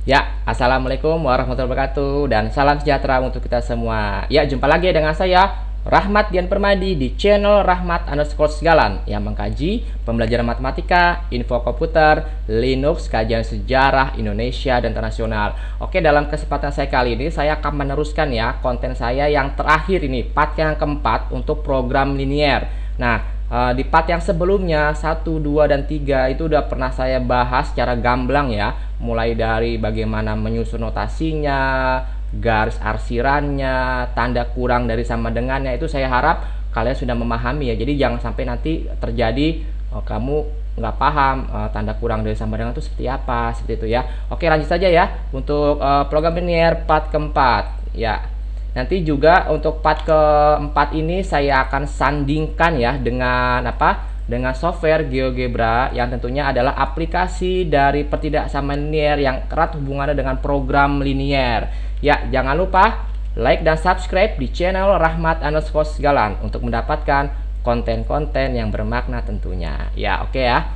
Ya, assalamualaikum warahmatullahi wabarakatuh dan salam sejahtera untuk kita semua. Ya, jumpa lagi dengan saya Rahmat Dian Permadi di channel Rahmat underscore Segalan yang mengkaji pembelajaran matematika, info komputer, Linux, kajian sejarah Indonesia dan internasional. Oke, dalam kesempatan saya kali ini saya akan meneruskan ya konten saya yang terakhir ini, part yang keempat untuk program linier. Nah, di part yang sebelumnya 1, 2, dan 3 itu udah pernah saya bahas secara gamblang ya, mulai dari bagaimana menyusun notasinya, garis arsirannya, tanda kurang dari sama dengannya. Itu saya harap kalian sudah memahami ya. Jadi jangan sampai nanti terjadi kamu nggak paham tanda kurang dari sama dengan itu seperti apa, seperti itu ya. Oke, lanjut saja ya untuk program linear part keempat ya. Nanti juga untuk part keempat ini saya akan sandingkan ya dengan apa? Dengan software GeoGebra yang tentunya adalah aplikasi dari pertidaksamaan linier yang erat hubungannya dengan program linier. Ya, jangan lupa like dan subscribe di channel Rahmat underscore Segalan untuk mendapatkan konten-konten yang bermakna tentunya. Ya, oke ya.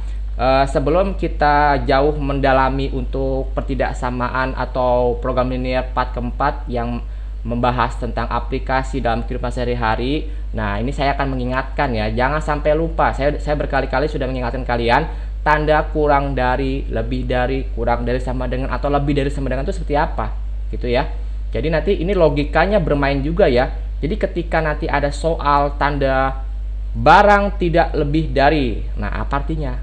Sebelum kita jauh mendalami untuk pertidaksamaan atau program linier part keempat yang membahas tentang aplikasi dalam kehidupan sehari-hari. Nah, ini saya akan mengingatkan ya, jangan sampai lupa. Saya berkali-kali sudah mengingatkan kalian, tanda kurang dari, lebih dari, kurang dari sama dengan, atau lebih dari sama dengan itu seperti apa, gitu ya. Jadi nanti ini logikanya bermain juga ya. Jadi ketika nanti ada soal tanda barang tidak lebih dari, nah apa artinya?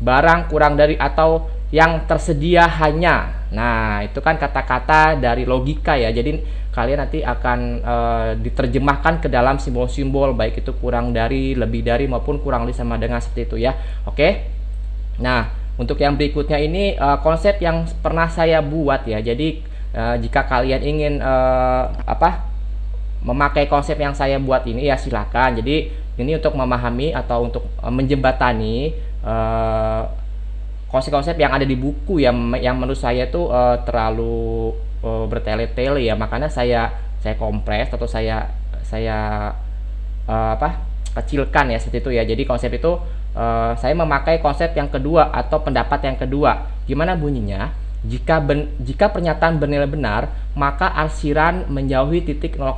Barang kurang dari atau yang tersedia hanya. Nah, itu kan kata-kata dari logika ya. Jadi kalian nanti akan diterjemahkan ke dalam simbol-simbol, baik itu kurang dari, lebih dari, maupun kurang lebih sama dengan, seperti itu ya. Oke. Nah, untuk yang berikutnya ini konsep yang pernah saya buat ya. Jadi jika kalian ingin memakai konsep yang saya buat ini ya silakan. Jadi ini untuk memahami atau untuk menjembatani konsep-konsep yang ada di buku yang menurut saya itu terlalu bertele-tele ya, makanya saya kompres atau saya kecilkan ya, seperti itu ya. Jadi konsep itu saya memakai konsep yang kedua atau pendapat yang kedua. Gimana bunyinya? Jika pernyataan bernilai benar, maka arsiran menjauhi titik 0,0,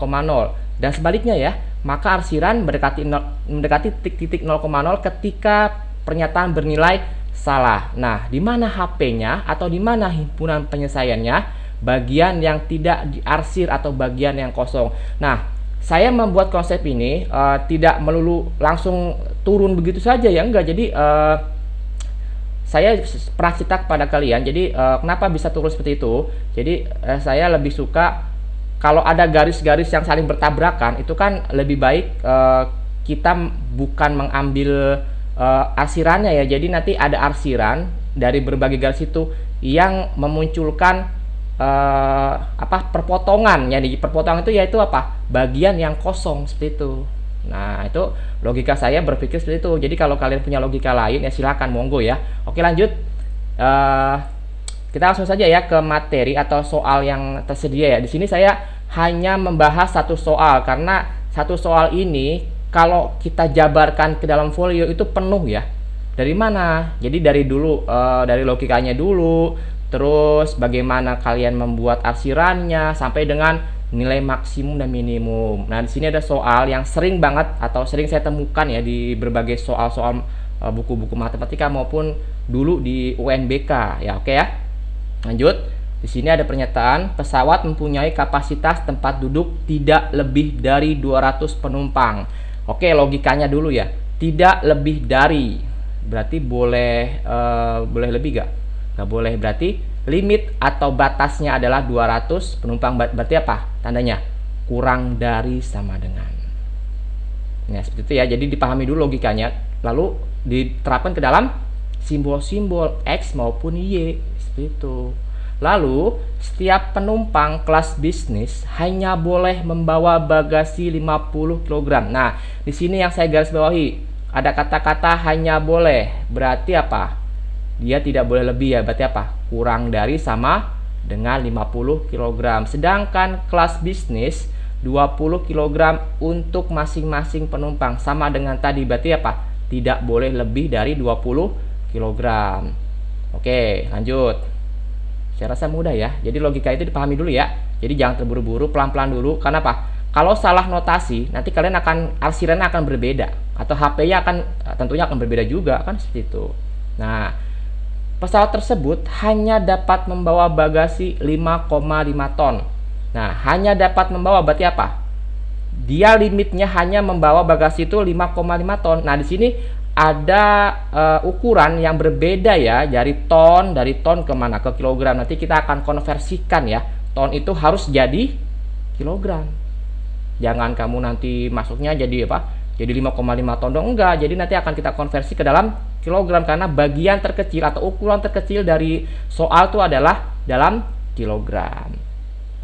dan sebaliknya ya, maka arsiran mendekati titik 0,0 ketika pernyataan bernilai salah. Nah, di mana HP-nya atau di mana himpunan penyelesaiannya, bagian yang tidak diarsir atau bagian yang kosong. Nah, saya membuat konsep ini tidak melulu langsung turun begitu saja ya, enggak. Jadi saya pernah cerita kepada kalian. Jadi kenapa bisa turun seperti itu? Jadi saya lebih suka kalau ada garis-garis yang saling bertabrakan, itu kan lebih baik kita bukan mengambil arsirannya ya. Jadi nanti ada arsiran dari berbagai garis itu yang memunculkan perpotongan. Jadi perpotongan itu yaitu apa? Bagian yang kosong, seperti itu. Nah, itu logika saya berpikir seperti itu. Jadi kalau kalian punya logika lain ya silakan, monggo ya. Oke, lanjut. Kita langsung saja ya ke materi atau soal yang tersedia ya. Di sini saya hanya membahas satu soal karena satu soal ini kalau kita jabarkan ke dalam folio itu penuh ya. Dari mana? Jadi dari dulu dari logikanya dulu, terus bagaimana kalian membuat arsirannya sampai dengan nilai maksimum dan minimum. Nah, di sini ada soal yang sering banget atau sering saya temukan ya di berbagai soal-soal buku-buku matematika maupun dulu di UNBK ya. Oke ya. Lanjut. Di sini ada pernyataan pesawat mempunyai kapasitas tempat duduk tidak lebih dari 200 penumpang. Oke, logikanya dulu ya. Tidak lebih dari. Berarti boleh lebih gak? Gak boleh. Berarti limit atau batasnya adalah 200 penumpang. Berarti apa tandanya? Kurang dari sama dengan. Nah, seperti itu ya. Jadi dipahami dulu logikanya, lalu diterapkan ke dalam simbol-simbol X maupun Y, seperti itu. Lalu setiap penumpang kelas bisnis hanya boleh membawa bagasi 50 kg. Nah, di sini yang saya garis bawahi ada kata-kata hanya boleh. Berarti apa? Dia tidak boleh lebih ya. Berarti apa? Kurang dari sama dengan 50 kg. Sedangkan kelas bisnis 20 kg untuk masing-masing penumpang. Sama dengan tadi. Berarti apa? Tidak boleh lebih dari 20 kg. Oke, lanjut. Saya rasa mudah ya. Jadi logika itu dipahami dulu ya. Jadi jangan terburu-buru, pelan-pelan dulu. Karena apa? Kalau salah notasi, nanti kalian akan arsirannya akan berbeda atau HP-nya akan tentunya akan berbeda juga kan seperti itu. Nah, pesawat tersebut hanya dapat membawa bagasi 5,5 ton. Nah, hanya dapat membawa berarti apa? Dia limitnya hanya membawa bagasi itu 5,5 ton. Nah, di sini ada ukuran yang berbeda ya, dari ton ke mana? Ke kilogram. Nanti kita akan konversikan ya. Ton itu harus jadi kilogram. Jangan kamu nanti masuknya jadi apa? Jadi 5,5 ton dong, enggak. Jadi nanti akan kita konversi ke dalam kilogram karena bagian terkecil atau ukuran terkecil dari soal itu adalah dalam kilogram.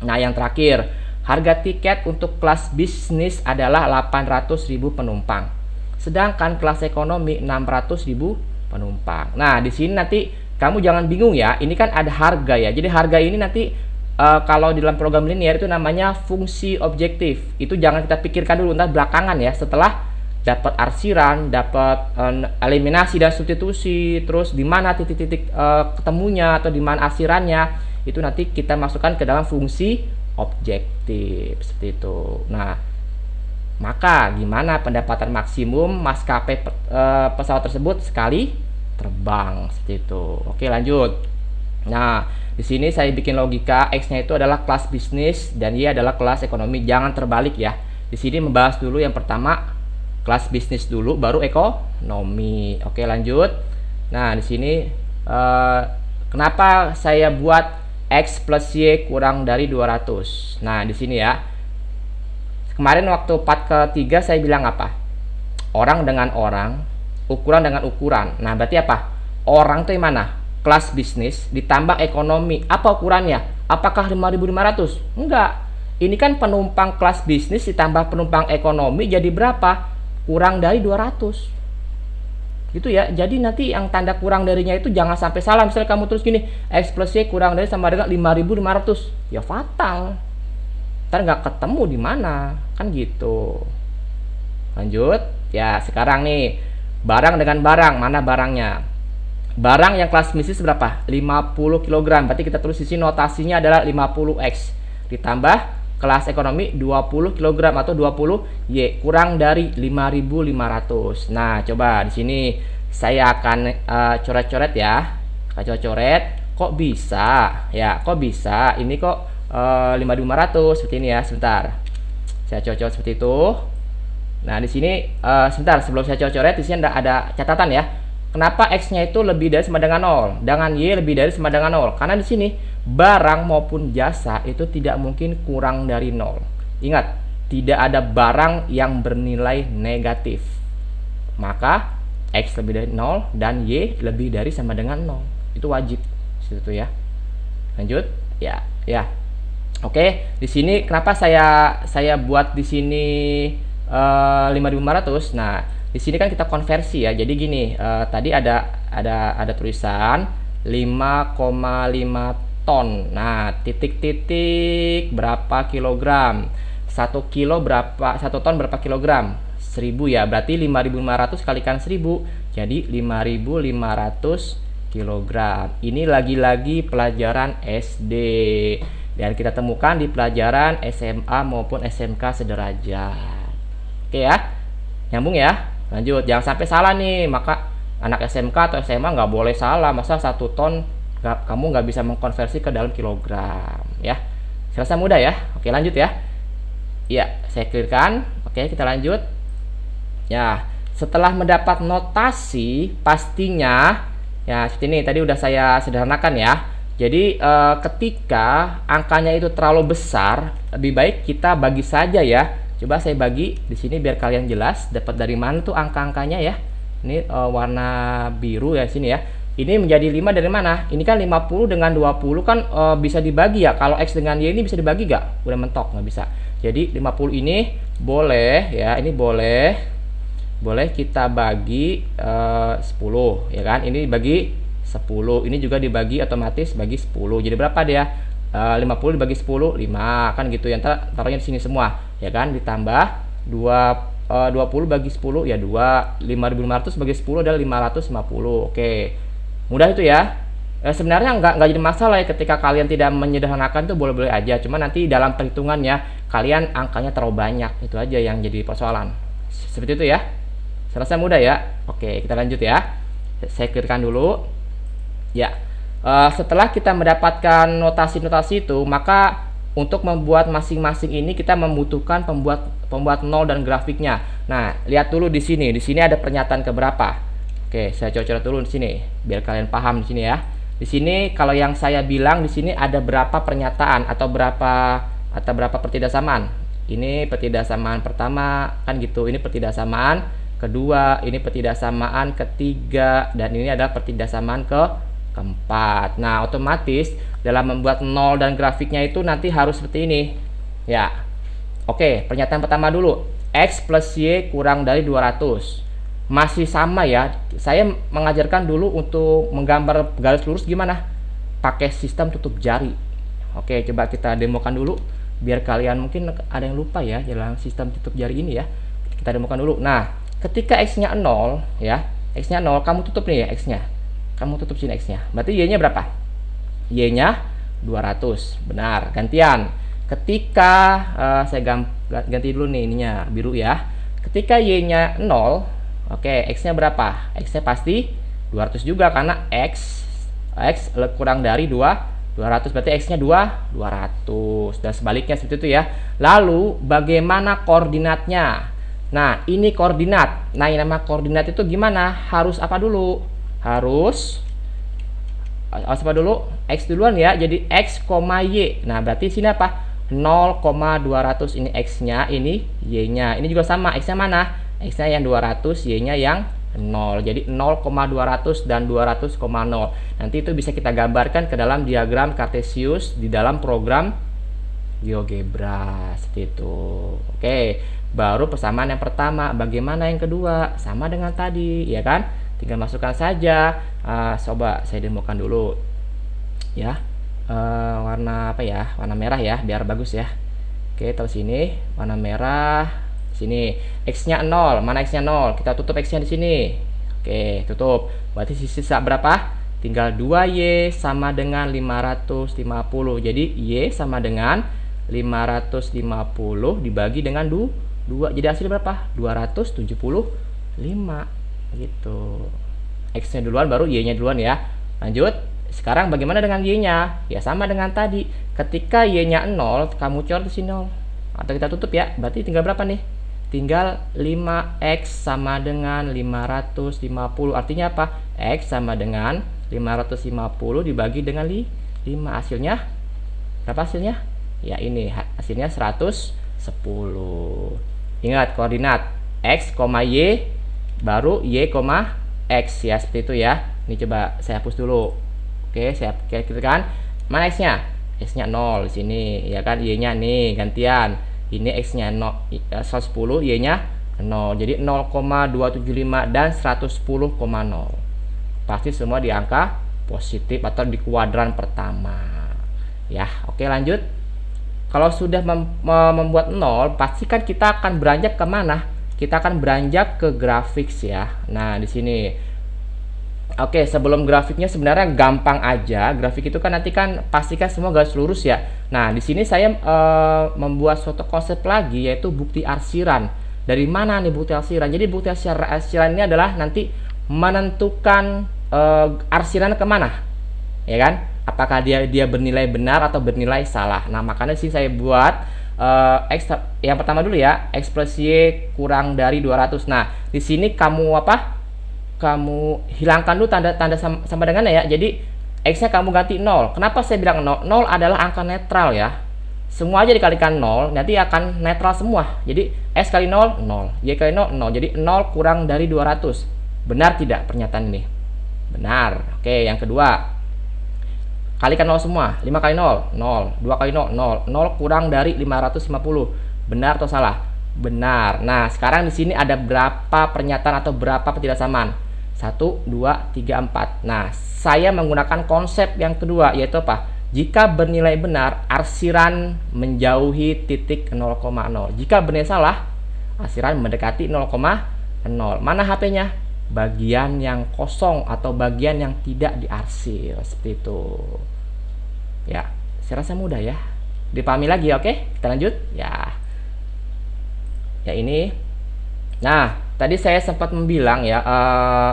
Nah, yang terakhir, harga tiket untuk kelas bisnis adalah 800.000 penumpang. Sedangkan kelas ekonomi 600.000 penumpang. Nah, di sini nanti kamu jangan bingung ya. Ini kan ada harga ya. Jadi harga ini nanti kalau di dalam program linear itu namanya fungsi objektif. Itu jangan kita pikirkan dulu, ntar belakangan ya. Setelah dapat arsiran, dapat eliminasi dan substitusi, terus di mana titik-titik ketemunya atau di mana arsirannya, itu nanti kita masukkan ke dalam fungsi objektif seperti itu. Nah, maka gimana pendapatan maksimum maskapai pesawat tersebut sekali terbang seperti itu. Oke, lanjut. Nah, di sini saya bikin logika, X-nya itu adalah kelas bisnis dan Y adalah kelas ekonomi. Jangan terbalik ya. Di sini membahas dulu yang pertama kelas bisnis dulu, baru ekonomi. Oke, lanjut. Nah, di sini kenapa saya buat X plus Y kurang dari 200? Nah, di sini ya. Kemarin waktu part ketiga saya bilang apa? Orang dengan orang, ukuran dengan ukuran. Nah, berarti apa? Orang itu yang mana? Kelas bisnis ditambah ekonomi. Apa ukurannya? Apakah 5.500? Enggak. Ini kan penumpang kelas bisnis ditambah penumpang ekonomi jadi berapa? Kurang dari 200. Gitu ya. Jadi nanti yang tanda kurang darinya itu jangan sampai salah. Misalnya kamu terus gini, X plus Y kurang dari sama dengan 5.500. Ya fatal. Ntar nggak ketemu di mana. Kan gitu. Lanjut. Ya, sekarang nih. Barang dengan barang. Mana barangnya? Barang yang kelas bisnis berapa? 50 kg. Berarti kita tulis di sini notasinya adalah 50X. Ditambah kelas ekonomi 20 kg atau 20 Y kurang dari 5.500. Nah, coba di sini saya akan coret-coret ya. Coret-coret. Kok bisa? Ya, kok bisa? Ini kok 5.500 seperti ini ya. Sebentar. Saya coret-coret seperti itu. Nah, di sini sebentar sebelum saya coret-coret di sini ada catatan ya. Kenapa X-nya itu lebih dari sama dengan 0, dengan Y lebih dari sama dengan 0? Karena di sini barang maupun jasa itu tidak mungkin kurang dari 0. Ingat, tidak ada barang yang bernilai negatif. Maka X lebih dari 0 dan Y lebih dari sama dengan 0. Itu wajib. Situ ya. Lanjut. Ya, ya. Oke, di sini kenapa saya buat di sini 5.500? Nah, di sini kan kita konversi ya. Jadi gini, tadi ada tulisan 5,5 ton. Nah, titik-titik berapa kilogram? 1 kilo berapa? 1 ton berapa kilogram? 1000 ya. Berarti 5.500 kalikan 1000. Jadi 5.500 kilogram. Ini lagi-lagi pelajaran SD. Dan kita temukan di pelajaran SMA maupun SMK sederajat. Oke ya. Nyambung ya. Lanjut, jangan sampai salah nih. Maka anak SMK atau SMA nggak boleh salah. Masa 1 ton kamu nggak bisa mengkonversi ke dalam kilogram ya. Saya rasa mudah ya. Oke, lanjut ya. Ya, saya clearkan. Oke, kita lanjut. Ya, setelah mendapat notasi pastinya ya seperti ini. Tadi udah saya sederhanakan ya. Jadi ketika angkanya itu terlalu besar, lebih baik kita bagi saja ya. Coba saya bagi di sini biar kalian jelas dapat dari mana tuh angka-angkanya ya. Ini warna biru ya sini ya. Ini menjadi 5 dari mana? Ini kan 50 dengan 20 kan bisa dibagi ya. Kalau X dengan Y ini bisa dibagi gak? Udah mentok, nggak bisa. Jadi 50 ini boleh ya. Ini boleh kita bagi 10 ya kan. Ini dibagi 10. Ini juga dibagi otomatis bagi 10. Jadi berapa dia? 50 dibagi 10, 5 kan gitu ya. Taruhnya di sini semua ya kan, ditambah 20 bagi 10 ya 2. 5.500 bagi 10 adalah 550. Oke, mudah itu ya. Sebenarnya nggak jadi masalah ya ketika kalian tidak menyederhanakan tuh boleh-boleh aja. Cuma nanti dalam perhitungannya kalian angkanya terlalu banyak, itu aja yang jadi persoalan. Seperti itu ya. Serasa mudah ya. Oke, kita lanjut ya. Saya clearkan dulu. Ya, setelah kita mendapatkan notasi-notasi itu, maka untuk membuat masing-masing ini kita membutuhkan pembuat nol dan grafiknya. Nah, lihat dulu di sini. Di sini ada pernyataan keberapa? Oke, saya coret dulu di sini biar kalian paham di sini ya. Di sini kalau yang saya bilang di sini ada berapa pernyataan atau berapa pertidaksamaan. Ini pertidaksamaan pertama kan gitu. Ini pertidaksamaan kedua, ini pertidaksamaan ketiga, dan ini adalah pertidaksamaan keempat. Nah, otomatis dalam membuat nol dan grafiknya itu nanti harus seperti ini. Ya. Oke, pernyataan pertama dulu. X plus Y kurang dari 200. Masih sama ya. Saya mengajarkan dulu untuk menggambar garis lurus gimana? Pakai sistem tutup jari. Oke, coba kita demokan dulu biar kalian mungkin ada yang lupa ya dalam sistem tutup jari ini ya. Kita demokan dulu. Nah, ketika X-nya 0 ya. X-nya 0, kamu tutup nih ya X-nya. Kamu tutup sini X-nya. Berarti Y-nya berapa? Y-nya 200. Benar. Gantian. Ketika saya ganti dulu nih ininya biru ya. Ketika Y-nya 0, oke, X-nya berapa? X-nya pasti 200 juga karena X kurang dari 200, berarti X-nya 200. Dan sebaliknya seperti itu ya. Lalu bagaimana koordinatnya? Nah, ini koordinat. Nah, yang nama koordinat itu gimana? Harus apa dulu? Harus apa dulu? X duluan ya. Jadi X, Y. Nah, berarti sini apa? 0,200 ini X-nya, ini Y-nya. Ini juga sama. X-nya mana? X-nya yang 200, Y-nya yang 0. Jadi 0,200 dan 200,0. Nanti itu bisa kita gambarkan ke dalam diagram Cartesius di dalam program GeoGebra seperti itu. Oke, baru persamaan yang pertama. Bagaimana yang kedua? Sama dengan tadi, ya kan? Tinggal masukkan saja. Coba saya demokan dulu, ya. Warna apa ya? Warna merah ya, biar bagus ya. Oke, taruh sini. Warna merah. Sini. X-nya 0. Mana X-nya 0? Kita tutup X-nya di sini. Oke, tutup. Berarti sisa berapa? Tinggal 2Y sama dengan 550. Jadi Y sama dengan 550 dibagi dengan 2. Jadi hasilnya berapa? 275 gitu. X-nya duluan baru Y-nya duluan ya. Lanjut. Sekarang bagaimana dengan Y-nya? Ya sama dengan tadi. Ketika Y-nya 0, kamu coret di sini 0. Atau kita tutup ya. Berarti tinggal berapa nih? Tinggal 5X sama dengan 550. Artinya apa? X sama dengan 550 dibagi dengan 5. Hasilnya berapa hasilnya? Ya ini hasilnya 110. Ingat koordinat X, Y baru Y, X ya, seperti itu ya. Ini coba saya hapus dulu. Oke, saya klikkan. Mana X-nya? X-nya 0 di sini ya kan. Y-nya nih gantian. Ini X-nya 110, Y-nya 0. Jadi 0,275 dan 110,0. Pasti semua di angka positif atau di kuadran pertama. Ya, oke lanjut. Kalau sudah membuat 0, pasti kan kita akan beranjak ke mana? Kita akan beranjak ke grafik ya. Nah, di sini. Oke, sebelum grafiknya sebenarnya gampang aja. Grafik itu kan nanti kan pastikan semua garis lurus ya. Nah, di sini saya membuat suatu konsep lagi yaitu bukti arsiran. Dari mana nih bukti arsiran? Jadi bukti arsiran ini adalah nanti menentukan arsiran kemana, ya kan? Apakah dia bernilai benar atau bernilai salah. Nah, makanya sih saya buat X yang pertama dulu ya, X plus Y kurang dari 200. Nah, di sini kamu apa? Kamu hilangkan dulu tanda sama dengan ya. Jadi X-nya kamu ganti 0. Kenapa saya bilang 0? 0 adalah angka netral ya. Semua aja dikalikan 0, nanti akan netral semua. Jadi X kali 0, 0. Y kali 0, 0. Jadi 0 kurang dari 200. Benar tidak pernyataan ini? Benar. Oke, yang kedua. Kalikan 0 semua. 5 kali 0, 0. 2 kali 0, 0. 0 kurang dari 550. Benar atau salah? Benar. Nah, sekarang di sini ada berapa pernyataan atau berapa pertidaksamaan? 1, 2, 3, 4. Nah, saya menggunakan konsep yang kedua, yaitu apa? Jika bernilai benar, arsiran menjauhi titik 0,0. Jika bernilai salah, arsiran mendekati 0,0. Mana HP-nya? bagian yang kosong atau bagian yang tidak diarsir seperti itu. Ya, saya rasa mudah ya. Dipahami lagi, oke? Kita lanjut. Ya. Ya ini. Nah, tadi saya sempat membilang ya,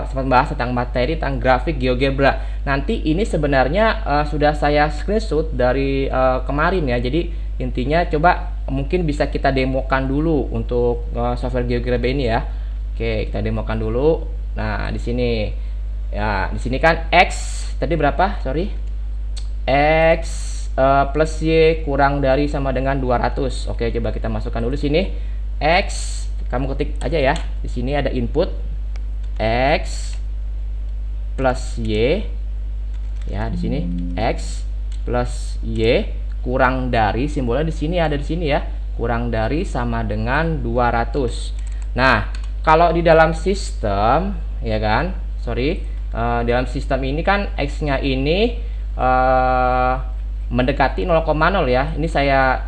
sempat bahas tentang materi tentang grafik GeoGebra. Nanti ini sebenarnya sudah saya screenshot dari kemarin ya. Jadi intinya coba mungkin bisa kita demokan dulu untuk software GeoGebra ini ya. Oke, kita demokan dulu. Nah, di sini ya, di sini kan X tadi berapa? Sorry. X plus Y kurang dari sama dengan 200. Oke, coba kita masukkan dulu sini. X, kamu ketik aja ya. Di sini ada input X plus Y. Ya, di sini X plus Y kurang dari, simbolnya di sini ada di sini ya. Kurang dari sama dengan 200. Nah, kalau di dalam sistem ya kan, dalam sistem ini kan X-nya ini mendekati 0,0 ya. Ini saya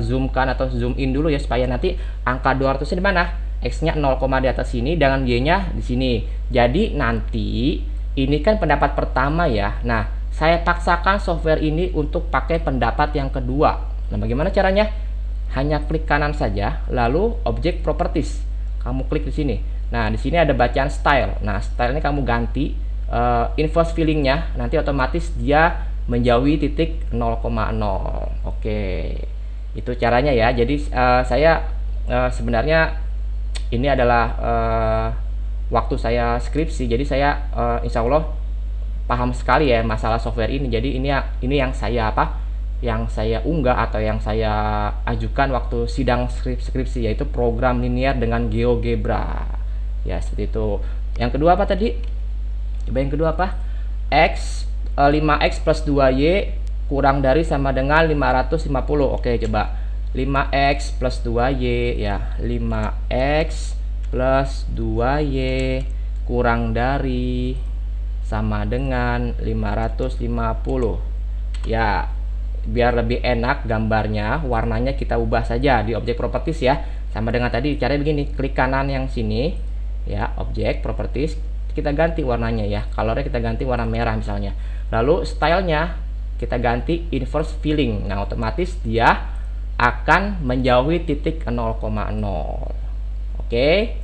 zoomkan atau zoom in dulu ya supaya nanti angka 200 di mana? X-nya 0, di atas sini dengan Y-nya di sini. Jadi nanti ini kan pendapat pertama ya. Nah, saya paksakan software ini untuk pakai pendapat yang kedua. Nah, bagaimana caranya? Hanya klik kanan saja, lalu object properties. Kamu klik di sini. Nah, di sini ada bacaan style. Nah, style ini kamu ganti inverse filling-nya, nanti otomatis dia menjauhi titik 0,0. Oke, itu caranya ya. Jadi saya sebenarnya ini adalah waktu saya skripsi, jadi saya insya Allah paham sekali ya masalah software ini. Jadi ini yang saya yang saya unggah atau yang saya ajukan waktu sidang skripsi, yaitu program linear dengan GeoGebra ya, seperti itu. Yang kedua apa tadi? Coba yang kedua apa? 5x plus 2y kurang dari sama dengan 550. Oke, coba 5x plus 2y ya, 5x plus 2y kurang dari sama dengan 550 ya. Biar lebih enak gambarnya, warnanya kita ubah saja di object properties ya, sama dengan tadi. Caranya begini, klik kanan yang sini ya, object properties, kita ganti warnanya ya, colornya kita ganti warna merah misalnya. Lalu stylenya kita ganti inverse filling. Nah, otomatis dia akan menjauhi titik 0,0. Oke,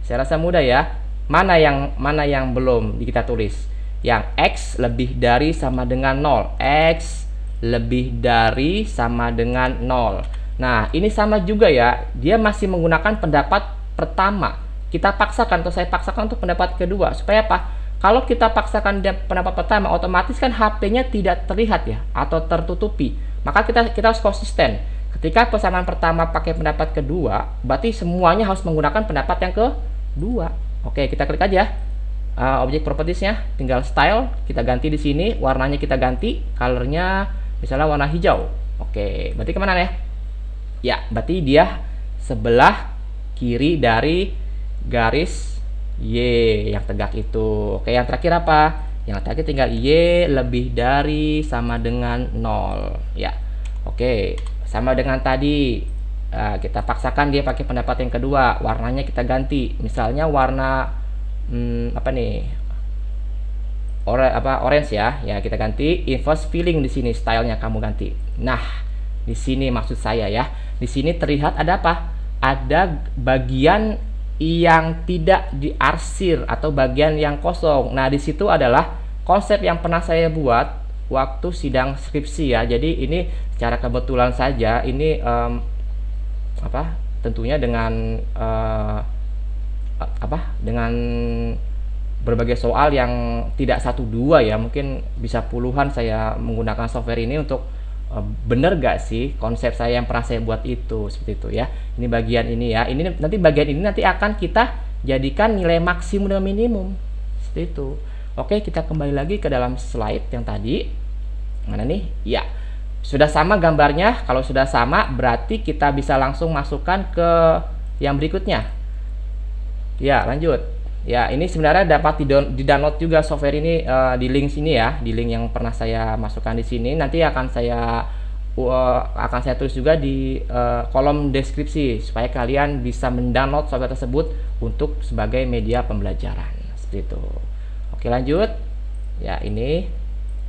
saya rasa mudah ya. Mana yang belum kita tulis? Yang X lebih dari sama dengan 0. X lebih dari sama dengan 0. Nah, ini sama juga ya. Dia masih menggunakan pendapat pertama. Kita paksakan, atau saya paksakan untuk pendapat kedua. Supaya apa? Kalau kita paksakan pendapat pertama, otomatis kan HP-nya tidak terlihat ya, atau tertutupi. Maka kita harus konsisten. Ketika pesanan pertama pakai pendapat kedua, berarti semuanya harus menggunakan pendapat yang kedua. Oke, kita klik aja. Object properties-nya, tinggal style, kita ganti di sini, warnanya kita ganti, colornya misalnya warna hijau. Oke, berarti kemana ya? Ya, berarti dia sebelah kiri dari garis Y yang tegak itu. Oke, yang terakhir apa? Yang terakhir tinggal Y lebih dari sama dengan 0 ya. Oke, sama dengan tadi. Kita paksakan dia pakai pendapat yang kedua, warnanya kita ganti. Misalnya warna apa nih? Orange ya. Ya, kita ganti inverse filling di sini, stylenya kamu ganti. Nah, di sini maksud saya ya. Di sini terlihat ada apa? Ada bagian yang tidak diarsir atau bagian yang kosong. Nah, di situ adalah konsep yang pernah saya buat waktu sidang skripsi ya. Jadi ini secara kebetulan saja ini tentunya dengan dengan berbagai soal yang tidak 1-2 ya, mungkin bisa puluhan saya menggunakan software ini untuk bener gak sih konsep saya yang pernah saya buat itu, seperti itu ya. Ini bagian ini ya, ini nanti bagian ini nanti akan kita jadikan nilai maksimum dan minimum, seperti itu. Oke, kita kembali lagi ke dalam slide yang tadi. Mana nih? Ya, sudah sama gambarnya. Kalau sudah sama berarti kita bisa langsung masukkan ke yang berikutnya. Ya, lanjut. Ya, ini sebenarnya dapat di-download juga software ini di link sini ya, di link yang pernah saya masukkan di sini. Nanti akan saya tulis juga di kolom deskripsi supaya kalian bisa mendownload software tersebut untuk sebagai media pembelajaran. Seperti itu. Oke, lanjut. Ya, ini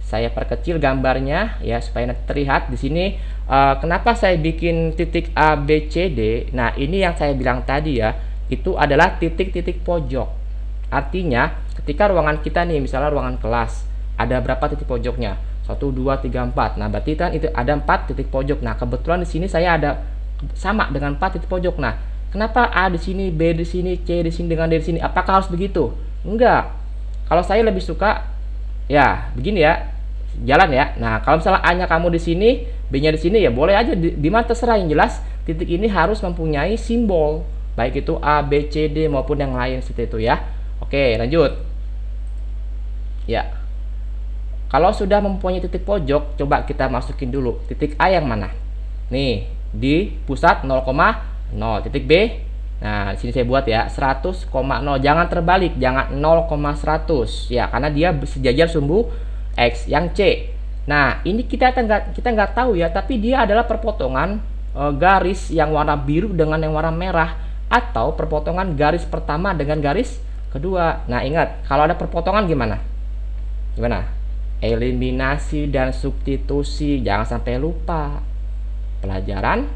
saya perkecil gambarnya ya supaya terlihat di sini. Kenapa saya bikin titik A, B, C, D? Nah, ini yang saya bilang tadi ya, itu adalah titik-titik pojok. Artinya, ketika ruangan kita nih, misalnya ruangan kelas, ada berapa titik pojoknya? 1, 2, 3, 4. Nah, berarti kan itu ada 4 titik pojok. Nah, kebetulan di sini saya ada sama dengan 4 titik pojok. Nah, kenapa A di sini, B di sini, C di sini dengan D di sini? Apakah harus begitu? Enggak. Kalau saya lebih suka ya begini ya, jalan ya. Nah, kalau misalnya A-nya kamu di sini, B-nya di sini, ya boleh aja di mana terserah. Yang jelas titik ini harus mempunyai simbol, baik itu A, B, C, D maupun yang lain seperti itu ya. Oke, lanjut. Ya. Kalau sudah mempunyai titik pojok, coba kita masukin dulu titik A yang mana. Nih, di pusat 0,0. Titik B. Nah, di sini saya buat ya 100,0. Jangan terbalik, jangan 0,100 ya, karena dia sejajar sumbu X. Yang C. Nah, ini kita nggak tahu ya, tapi dia adalah perpotongan garis yang warna biru dengan yang warna merah, atau perpotongan garis pertama dengan garis kedua. Nah, ingat, kalau ada perpotongan gimana? Eliminasi dan substitusi. Jangan sampai lupa. Pelajaran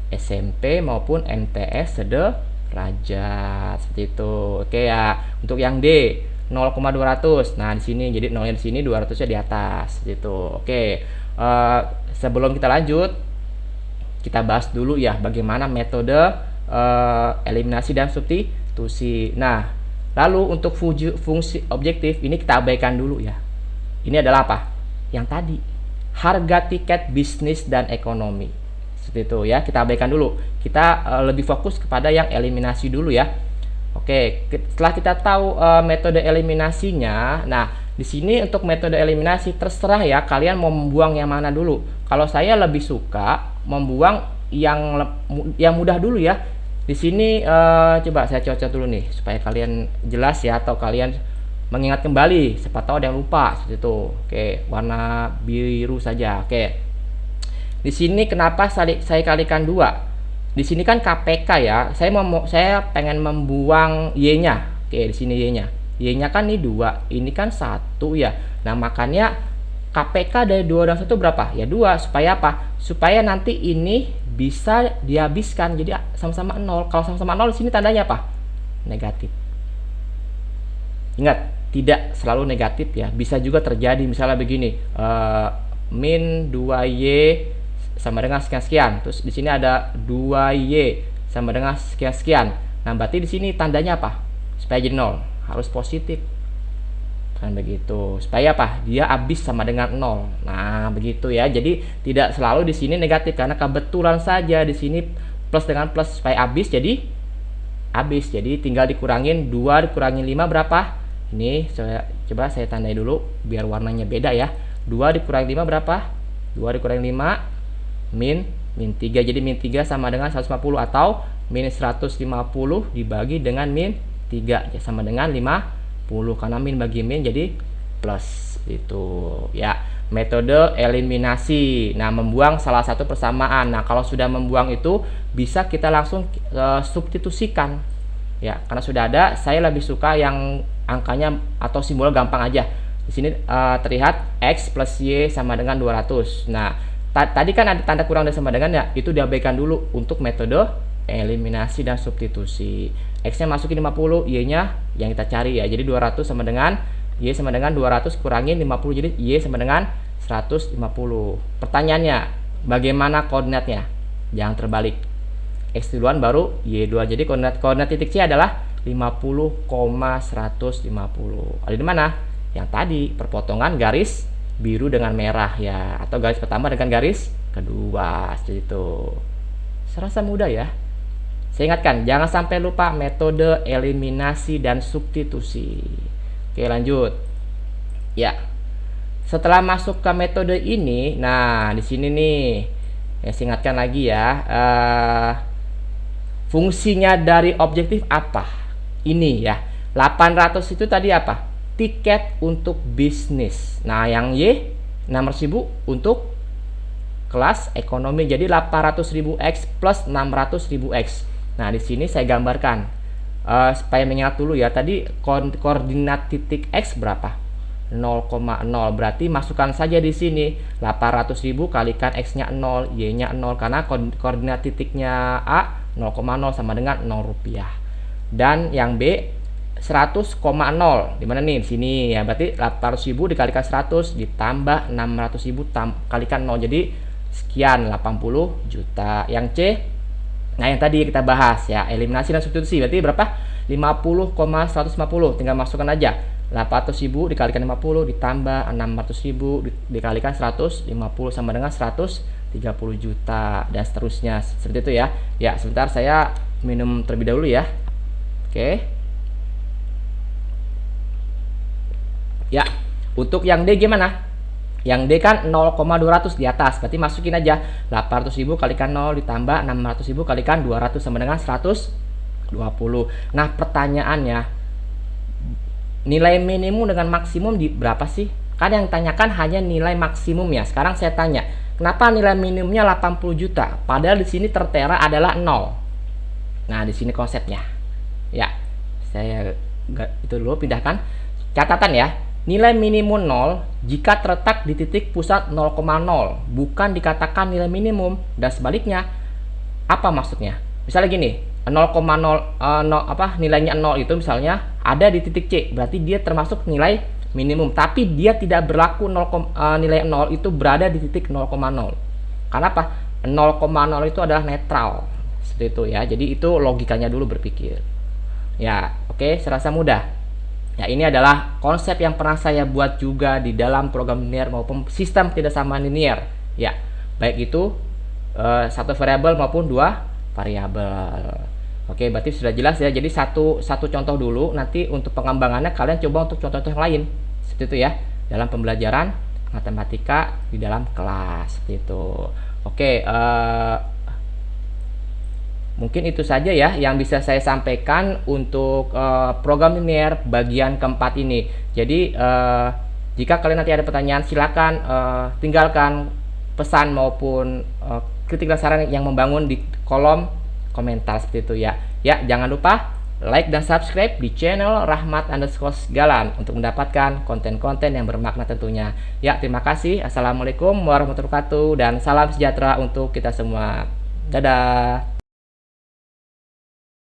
SMP maupun MTS sederajat seperti itu. Oke ya. Untuk yang D 0,200. Nah, di sini jadi 0-nya di sini, 200-nya di atas seperti itu. Oke. Sebelum kita lanjut, kita bahas dulu ya bagaimana metode eliminasi dan substitusi. Nah, lalu untuk fungsi objektif ini kita abaikan dulu ya. Ini adalah apa? Yang tadi, harga tiket bisnis dan ekonomi. Seperti itu ya, kita abaikan dulu. Kita lebih fokus kepada yang eliminasi dulu ya. Oke, setelah kita tahu metode eliminasinya, nah di sini untuk metode eliminasi terserah ya, kalian mau membuang yang mana dulu. Kalau saya lebih suka membuang yang mudah dulu ya. Di sini coba saya cocok dulu nih supaya kalian jelas ya, atau kalian mengingat kembali, siapa tahu ada yang lupa seperti itu. Oke, warna biru saja. Oke. Di sini kenapa saya kalikan 2? Di sini kan KPK ya. Saya pengen membuang Y-nya. Oke, di sini Y-nya. Y-nya kan ini 2, ini kan 1 ya. Nah, makanya KPK dari 2 dan 1 berapa? Ya 2. Supaya apa? Supaya nanti ini bisa dihabiskan. Jadi sama-sama 0. Kalau sama-sama 0 di sini tandanya apa? Negatif. Ingat, tidak selalu negatif ya. Bisa juga terjadi misalnya begini. Min 2Y sama dengan sekian-sekian. Terus di sini ada 2Y sama dengan sekian-sekian. Nah, berarti di sini tandanya apa? Supaya jadi 0, harus positif. Kan begitu. Supaya apa? Dia habis sama dengan 0. Nah, begitu ya. Jadi tidak selalu di sini negatif, karena kebetulan saja di sini plus dengan plus, supaya habis jadi habis. Jadi tinggal dikurangin 2 dikurangin 5 berapa? Ini coba saya tandai dulu biar warnanya beda ya. 2 dikurangi 5 berapa? 2 dikurangi 5 min 3. Jadi min 3 sama dengan 150, atau min 150 dibagi dengan min 3 ya, sama dengan 50, karena min bagi min jadi plus itu ya. Metode eliminasi. Nah, membuang salah satu persamaan. Nah, kalau sudah membuang itu bisa kita langsung substitusikan ya, karena sudah ada. Saya lebih suka yang angkanya atau simbol gampang aja. Di sini terlihat X plus Y sama dengan 200. Nah, tadi kan ada tanda kurang dan sama dengan ya, itu diabaikan dulu untuk metode eliminasi dan substitusi. X-nya masukin 50, Y-nya yang kita cari ya. Jadi 200 sama dengan Y sama dengan 200 kurangin 50, jadi Y sama dengan 150. Pertanyaannya, bagaimana koordinatnya? Jangan terbalik. X duluan baru Y duluan. Jadi koordinat titik C adalah 50,150. Ada di mana? Yang tadi, perpotongan garis biru dengan merah ya, atau garis pertama dengan garis kedua seperti itu. Serasa mudah ya. Saya ingatkan, jangan sampai lupa metode eliminasi dan substitusi. Oke, lanjut. Ya. Setelah masuk ke metode ini, nah di sini nih, saya ingatkan lagi ya, fungsinya dari objektif apa? Ini ya. 800 itu tadi apa? Tiket untuk bisnis. Nah, yang Y 600.000 untuk kelas ekonomi. Jadi 800.000 X plus 600.000 X. Nah, di sini saya gambarkan. supaya mengingat dulu ya, tadi koordinat titik X berapa? 0,0, berarti masukkan saja di sini 800.000 kalikan X-nya 0, Y-nya 0, karena koordinat titiknya A 0,0 sama dengan 0 rupiah. Dan yang B 100,0 di mana nih? Di sini ya, berarti 800.000 dikalikan 100 ditambah 600.000 kalikan 0, jadi sekian 80 juta. Yang C, nah yang tadi kita bahas ya, eliminasi dan substitusi, berarti berapa? 50,150, tinggal masukkan aja 800.000 dikalikan 50 ditambah 600.000 dikalikan 150 sama dengan 130 juta, dan seterusnya seperti itu ya. Ya, sebentar saya minum terlebih dahulu ya. Oke. Ya, untuk yang D gimana? Yang D kan 0,200 di atas, berarti masukin aja 800.000 kalikan 0 ditambah 600.000 kalikan 200 sama dengan 120. Nah, pertanyaannya, nilai minimum dengan maksimum di berapa sih? Kan yang tanyakan hanya nilai maksimum ya. Sekarang saya tanya, kenapa nilai minimumnya 80 juta? Padahal di sini tertera adalah 0. Nah, di sini konsepnya. Ya, saya itu dulu pindahkan. Catatan ya, nilai minimum 0 jika terletak di titik pusat 0,0, bukan dikatakan nilai minimum. Dan sebaliknya, apa maksudnya? Misalnya gini, 0,0 nilainya 0 itu misalnya ada di titik C, berarti dia termasuk nilai minimum, tapi dia tidak berlaku nilai 0 itu berada di titik 0,0. Karena apa? 0,0 itu adalah netral. Seperti itu ya. Jadi itu logikanya dulu berpikir. Ya, oke, serasa mudah. Ya, ini adalah konsep yang pernah saya buat juga di dalam program linear maupun sistem tidak sama linear. Ya, baik itu satu variabel maupun dua variabel. Oke, berarti sudah jelas ya. Jadi satu contoh dulu, nanti untuk pengembangannya kalian coba untuk contoh-contoh yang lain. Seperti itu ya, dalam pembelajaran matematika di dalam kelas. Seperti itu. Oke, mungkin itu saja ya yang bisa saya sampaikan untuk program linear bagian keempat ini. Jadi jika kalian nanti ada pertanyaan, silakan tinggalkan pesan maupun kritik dan saran yang membangun di kolom komentar seperti itu ya. Ya, jangan lupa like dan subscribe di channel Rahmat_Galan untuk mendapatkan konten-konten yang bermakna tentunya. Ya, terima kasih. Assalamualaikum warahmatullahi wabarakatuh dan salam sejahtera untuk kita semua. Dadah.